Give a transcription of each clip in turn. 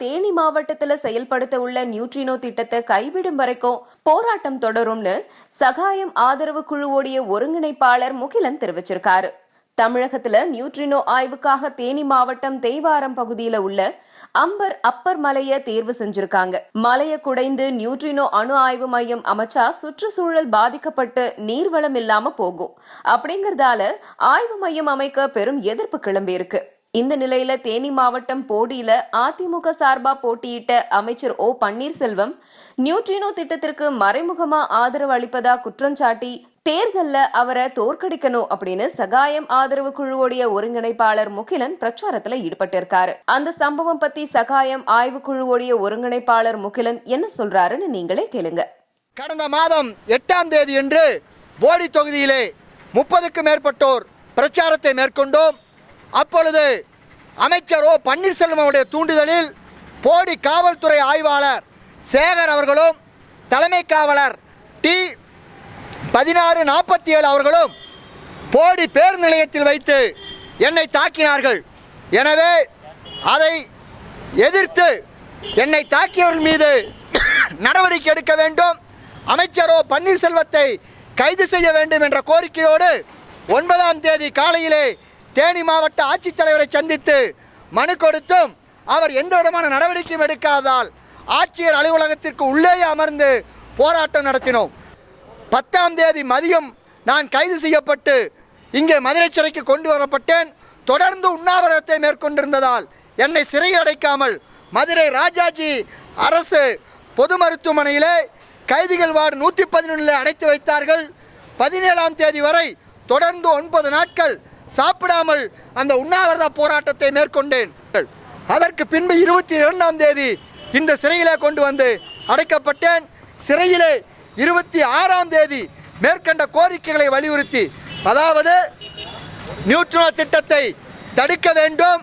தேனி மாவட்டத்துல செயல்படுத்த உள்ள நியூட்ரினோ திட்டத்தை கைவிடும் வரைக்கும் போராட்டம் தொடரும்னு சகாயம் ஆதரவு குழுவோடைய ஒருங்கிணைப்பாளர் முகிலன் தெரிவிச்சிருக்காரு. தமிழகத்துல நியூட்ரினோ ஆய்வுக்காக தேனி மாவட்டம் தேவாரம் பகுதியில உள்ள அம்பர் அப்பர் மலைய தேர்வு செஞ்சிருக்காங்க. மலைய குடைந்து நியூட்ரினோ அணு ஆய்வு மையம் அமைச்சா சுற்றுச்சூழல் பாதிக்கப்பட்டு நீர்வளம் இல்லாம போகும். அப்படிங்கறதால ஆய்வு மையம் அமைக்க பெரும் எதிர்ப்பு கிளம்பி இருக்கு. இந்த நிலையில தேனி மாவட்டம் போடியில அதிமுக சார்பா போட்டியிட்ட அமைச்சர் ஓ பன்னீர்செல்வம் நியூட்ரினோ திட்டத்திற்கு மறைமுகமா ஆதரவு அளிப்பதா குற்றம் சாட்டி தேர்தல்ல அவரை தோற்கடிக்கணும் அப்படின்னு சகாயம் ஆதரவு குழுவோடைய ஒருங்கிணைப்பாளர் முகிலன் பிரச்சாரத்துல ஈடுபட்டிருக்காரு. அந்த சம்பவம் பத்தி சகாயம் ஆய்வு குழுவோடைய ஒருங்கிணைப்பாளர் முகிலன் என்ன சொல்றாருன்னு நீங்களே கேளுங்க. கடந்த மாதம் 8ஆம் தேதி என்று போடி தொகுதியிலே 30க்கும் மேற்பட்டோர் பிரச்சாரத்தை மேற்கொண்டோம். அப்பொழுது அமைச்சர் ஓ பன்னீர்செல்வம் அவருடைய தூண்டுதலில் போடி காவல்துறை ஆய்வாளர் சேகர் அவர்களும் தலைமை காவலர் டி 1647 அவர்களும் போடி பேருந்து நிலையத்தில் வைத்து என்னை தாக்கினார்கள். எனவே அதை எதிர்த்து என்னை தாக்கியவர்கள் மீது நடவடிக்கை எடுக்க வேண்டும், அமைச்சர் ஓ பன்னீர்செல்வத்தை கைது செய்ய வேண்டும் என்ற கோரிக்கையோடு 9ஆம் தேதி காலையிலே தேனி மாவட்ட ஆட்சித்தலைவரை சந்தித்து மனு கொடுத்தும் அவர் எந்த விதமான நடவடிக்கையும் எடுக்காததால் ஆட்சியர் அலுவலகத்திற்கு உள்ளேயே அமர்ந்து போராட்டம் நடத்தினோம். 10ஆம் தேதி மதியம் நான் கைது செய்யப்பட்டு இங்கே மதுரை சிறைக்கு கொண்டு வரப்பட்டேன். தொடர்ந்து உண்ணாவிரதத்தை மேற்கொண்டிருந்ததால் என்னை சிறையில் அடைக்காமல் மதுரை ராஜாஜி அரசு பொது மருத்துவமனையிலே கைதிகள் வார்டு 111 அடைத்து வைத்தார்கள். 17ஆம் தேதி வரை தொடர்ந்து 9 நாட்கள் சாப்பிடாமல் அந்த உண்ணாவிரத போராட்டத்தை மேற்கொண்டேன். அதற்கு பின்பு 22ஆம் தேதி இந்த சிறையிலே கொண்டு வந்து அடைக்கப்பட்டேன். சிறையிலே 26ஆம் தேதி மேற்கண்ட கோரிக்கைகளை வலியுறுத்தி, அதாவது நியூட்ரினோ திட்டத்தை தடுக்க வேண்டும்,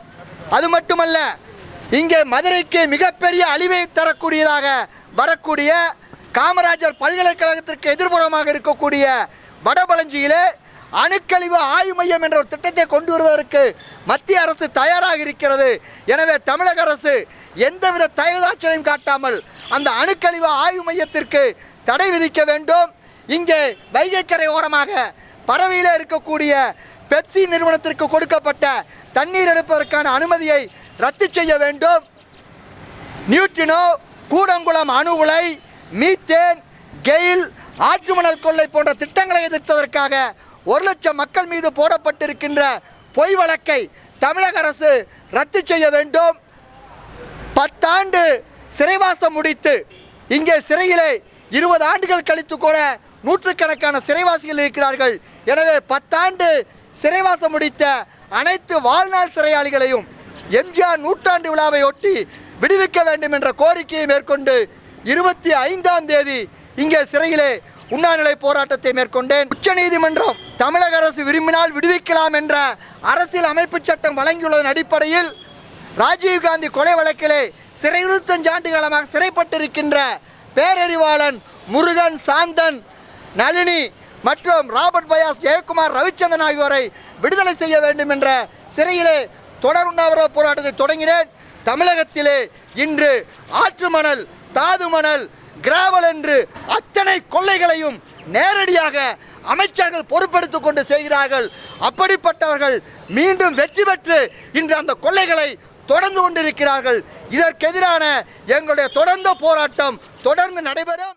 அது மட்டுமல்ல இங்கே மதுரைக்கு மிகப்பெரிய அழிவை தரக்கூடியதாக வரக்கூடிய காமராஜர் பல்கலைக்கழகத்திற்கு எதிர்ப்புறமாக இருக்கக்கூடிய வடபழஞ்சியிலே அணுக்கழிவு ஆய்வு மையம் என்ற ஒரு திட்டத்தை கொண்டு வருவதற்கு மத்திய அரசு தயாராக இருக்கிறது. எனவே தமிழக அரசு எந்தவித தயவுதாட்சணையும் காட்டாமல் அந்த அணுக்கழிவு ஆய்வு மையத்திற்கு தடை விதிக்க வேண்டும். இங்கே வைகைக்கரை ஓரமாக பரவையில் இருக்கக்கூடிய பெப்சி நிறுவனத்திற்கு கொடுக்கப்பட்ட தண்ணீர் எடுப்பதற்கான அனுமதியை ரத்து செய்ய வேண்டும். நியூட்ரினோ, கூடங்குளம் அணு உலை, மீத்தேன், கெயில், ஆற்று மணல் கொள்ளை போன்ற திட்டங்களை எதிர்த்ததற்காக 1 லட்சம் மக்கள் மீது போடப்பட்டிருக்கின்ற பொய் வழக்கை தமிழக அரசு ரத்து செய்ய வேண்டும். 10 ஆண்டு சிறைவாசம் முடித்து இங்கே சிறையிலே 20 ஆண்டுகள் கழித்து கூட நூற்றுக்கணக்கான சிறைவாசிகள் இருக்கிறார்கள். எனவே 10 ஆண்டு சிறைவாசம் முடித்த அனைத்து வாழ்நாள் சிறையாளிகளையும் எம்ஜிஆர் நூற்றாண்டு விழாவை ஒட்டி விடுவிக்க வேண்டும் என்ற கோரிக்கையை மேற்கொண்டு 25ஆம் தேதி இங்கே சிறையிலே உண்ணாநிலை போராட்டத்தை மேற்கொண்டேன். உச்சநீதிமன்றம் தமிழக அரசு விரும்பினால் விடுவிக்கலாம் என்ற அரசியல் அமைப்பு சட்டம் வழங்கியுள்ளதன் அடிப்படையில் ராஜீவ்காந்தி கொலை வழக்கிலே 25 ஆண்டு காலமாக சிறைப்பட்டிருக்கின்ற பேரறிவாளன் முருகன், சாந்தன், நளினி மற்றும் ராபர்ட் பயாஸ், ஜெயக்குமார், ரவிச்சந்திரன் ஆகியோரை விடுதலை செய்ய வேண்டும் என்ற சிறையிலே தொடர் உண்ணாவிரத போராட்டத்தை தொடங்கினேன். தமிழகத்திலே இன்று ஆற்று மணல், தாது மணல், கிராவல் என்று அத்தனை கொள்ளைகளையும் நேரடியாக அமைச்சர்கள் பொறுப்பெடுத்துக் கொண்டு செய்கிறார்கள். அப்படிப்பட்டவர்கள் மீண்டும் வெற்றி பெற்று இன்று அந்த கொள்ளைகளை தொடர்ந்து கொண்டிருக்கிறார்கள். இதற்கெதிரான எங்களுடைய தொடர்ந்த போராட்டம் தொடர்ந்து நடைபெறும்.